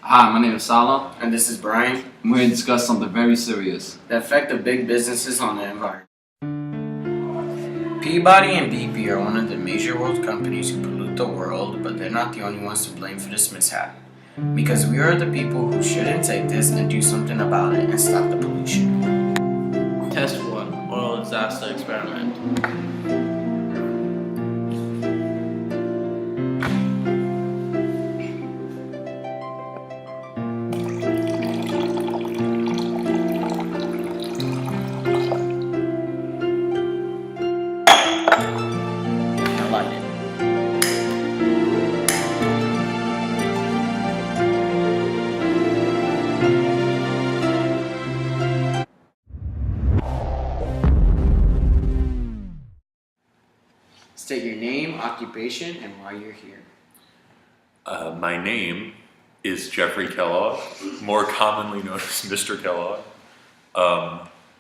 Hi, my name is Salah, And this is Brian. and we're here to discuss something very serious. The effect of big businesses on the environment. Peabody and BP are one of the major world companies who pollute the world, but they're not the only ones to blame for this mishap. Because we are the people who shouldn't take this and do something about it and stop the pollution. Test 1. Oil disaster experiment. Now light it. State your name, occupation, and why you're here. My name is Jeffrey Kellogg, more commonly known as Mr. Kellogg.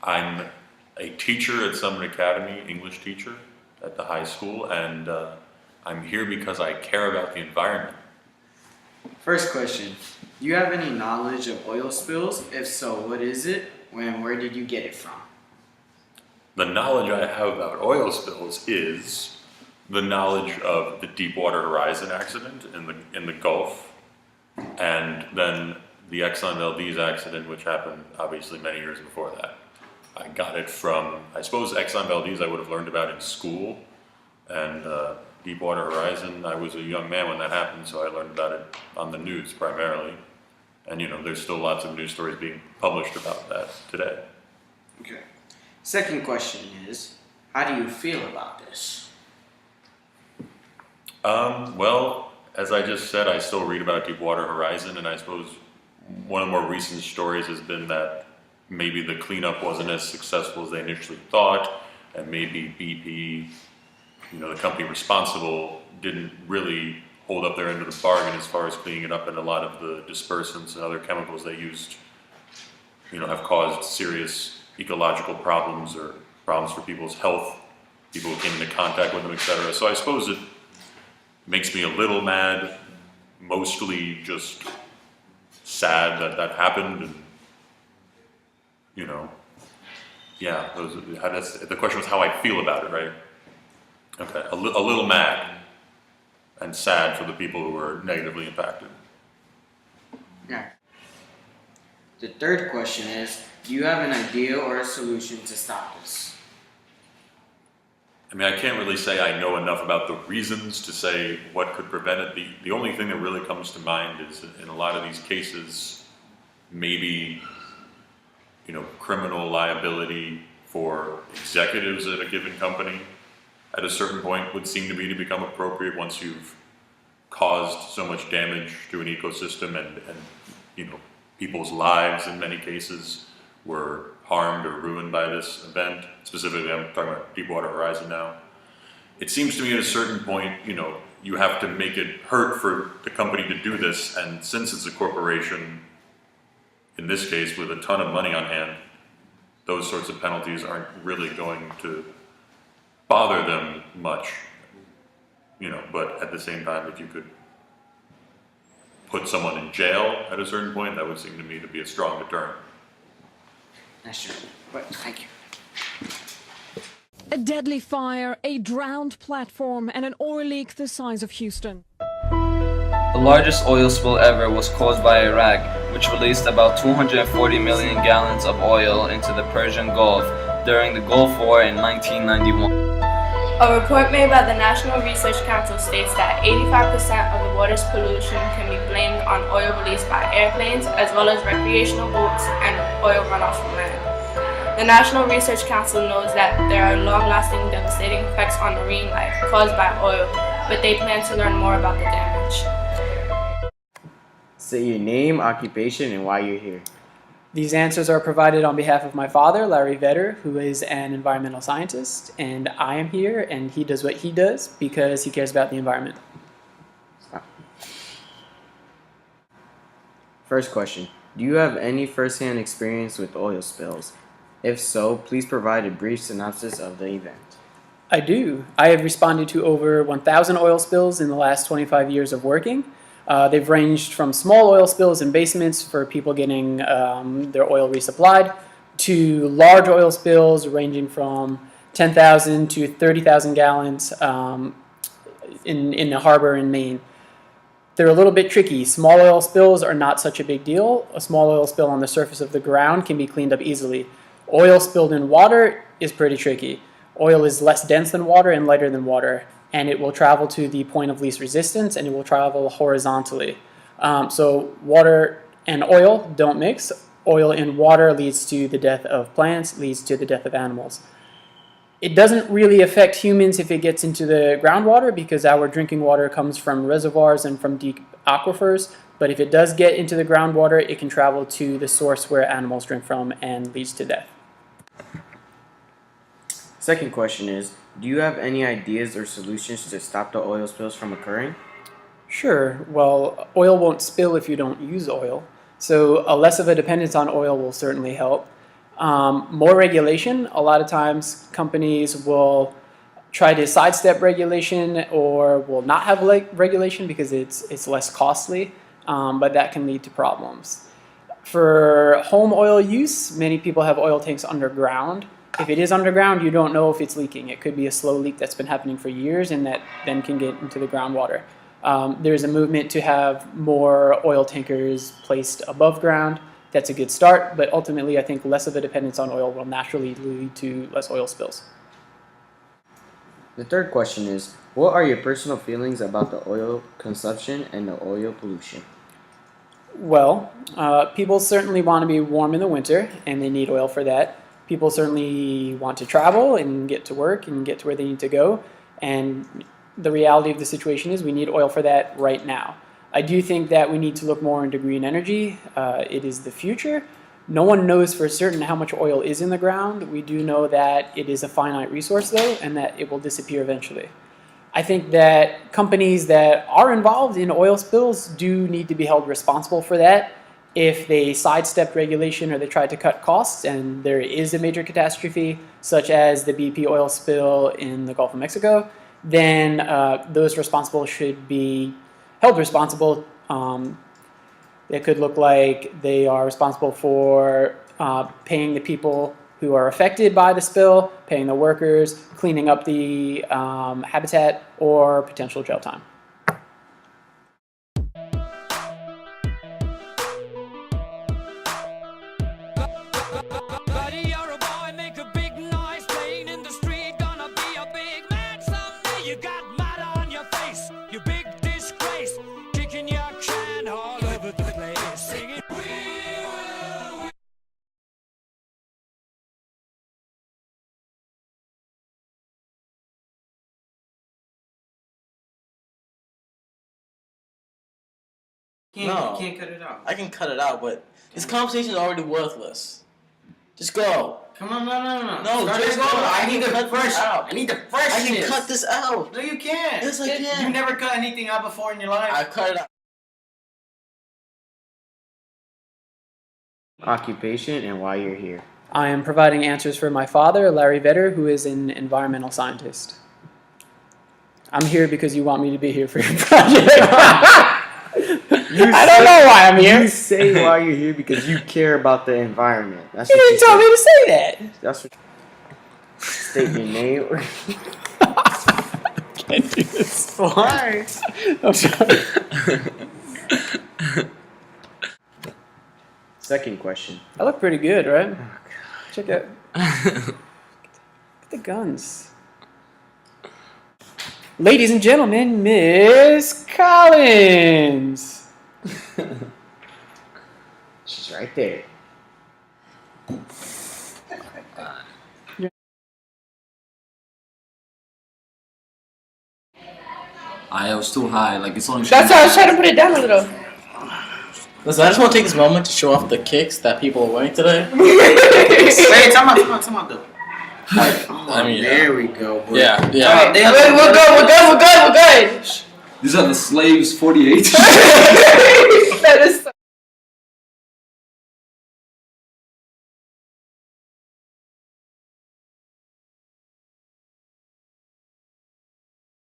I'm a teacher at Summit Academy, English teacher at the high school, and I'm here because I care about the environment. First question, do you have any knowledge of oil spills? If so, what is it? And where did you get it from? The knowledge I have about oil spills is the knowledge of the Deepwater Horizon accident in the Gulf, and then the Exxon Valdez accident, which happened obviously many years before that. I got it from, I suppose Exxon Valdez I would have learned about in school, and Deepwater Horizon, I was a young man when that happened, so I learned about it on the news primarily. And there's still lots of news stories being published about that today. Okay. Second question is, how do you feel about this? Well, as I just said, I still read about Deepwater Horizon, and I suppose one of the more recent stories has been that maybe the cleanup wasn't as successful as they initially thought, and maybe BP, the company responsible, didn't really hold up their end of the bargain as far as cleaning it up, and a lot of the dispersants and other chemicals they used, have caused serious ecological problems or problems for people's health, people who came into contact with them, etc. So I suppose it makes me a little mad, mostly just sad that that happened, and yeah, the question was how I feel about it, right? Okay, a little mad and sad for the people who were negatively impacted. Yeah. The third question is, do you have an idea or a solution to stop this? I mean, I can't really say I know enough about the reasons to say what could prevent it. The only thing that really comes to mind is in a lot of these cases, maybe, criminal liability for executives at a given company at a certain point would seem to me to become appropriate once you've caused so much damage to an ecosystem and people's lives in many cases were harmed or ruined by this event. Specifically, I'm talking about Deepwater Horizon now. It seems to me at a certain point, you have to make it hurt for the company to do this, and since it's a corporation, in this case with a ton of money on hand, those sorts of penalties aren't really going to bother them much, but at the same time, if you could put someone in jail at a certain point, that would seem to me to be a strong deterrent. That's true. But thank you. A deadly fire, a drowned platform, and an oil leak the size of Houston. The largest oil spill ever was caused by Iraq, which released about 240 million gallons of oil into the Persian Gulf during the Gulf War in 1991. A report made by the National Research Council states that 85% of the water's pollution can be blamed on oil released by airplanes, as well as recreational boats and oil runoff from land. The National Research Council knows that there are long-lasting devastating effects on marine life caused by oil, but they plan to learn more about the damage. Say your name, occupation, and why you're here. These answers are provided on behalf of my father, Larry Vetter, who is an environmental scientist, and I am here, and he does what he does because he cares about the environment. First question, do you have any first-hand experience with oil spills? If so, please provide a brief synopsis of the event. I do. I have responded to over 1,000 oil spills in the last 25 years of working. They've ranged from small oil spills in basements for people getting their oil resupplied to large oil spills ranging from 10,000 to 30,000 gallons in a harbor in Maine. They're a little bit tricky. Small oil spills are not such a big deal. A small oil spill on the surface of the ground can be cleaned up easily. Oil spilled in water is pretty tricky. Oil is less dense than water and lighter than water, and it will travel to the point of least resistance, and it will travel horizontally. So water and oil don't mix. Oil in water leads to the death of plants, leads to the death of animals. It doesn't really affect humans if it gets into the groundwater because our drinking water comes from reservoirs and from deep aquifers. But if it does get into the groundwater, it can travel to the source where animals drink from and leads to death. Second question is, do you have any ideas or solutions to stop the oil spills from occurring? Sure. Well, oil won't spill if you don't use oil. So less of a dependence on oil will certainly help. More regulation. A lot of times companies will try to sidestep regulation or will not have regulation because it's less costly, but that can lead to problems. For home oil use, many people have oil tanks underground. If it is underground, you don't know if it's leaking. It could be a slow leak that's been happening for years and that then can get into the groundwater. There's a movement to have more oil tankers placed above ground. That's a good start, but ultimately I think less of a dependence on oil will naturally lead to less oil spills. The third question is, what are your personal feelings about the oil consumption and the oil pollution? Well, people certainly want to be warm in the winter, and they need oil for that. People certainly want to travel and get to work and get to where they need to go, and the reality of the situation is we need oil for that right now. I do think that we need to look more into green energy. It is the future. No one knows for certain how much oil is in the ground. We do know that it is a finite resource, though, and that it will disappear eventually. I think that companies that are involved in oil spills do need to be held responsible for that. If they sidestepped regulation or they tried to cut costs and there is a major catastrophe, such as the BP oil spill in the Gulf of Mexico, then those responsible should be held responsible. It could look like they are responsible for paying the people who are affected by the spill, paying the workers, cleaning up the habitat, or potential jail time. No. You can't cut it out. I can cut it out, but this conversation is already worthless. Just go. Come on, no. No, Start just it go. over. I need to cut this out. I need the I freshness. can cut this out. No, you can't. Yes, I can. You never cut anything out before in your life. I cut it out. Occupation and why you're here. I am providing answers for my father, Larry Vedder, who is an environmental scientist. I'm here because you want me to be here for your project. I don't know why I'm here. You say why you're here because you care about the environment. That's You what didn't tell me to say that. That's what. State your name. Can't do this. Why? I'm sorry. Second question. I look pretty good, right? Check out. Look at the guns. Ladies and gentlemen, Miss Collins. She's right there. I was too high. Like it's only. That's why I was trying to put it down a little. Listen, I just want to take this moment to show off the kicks that people are wearing today. Wait, come on, though. I mean, there we go. Boy. Yeah. Alright, we're good. These are the slaves 48. That is so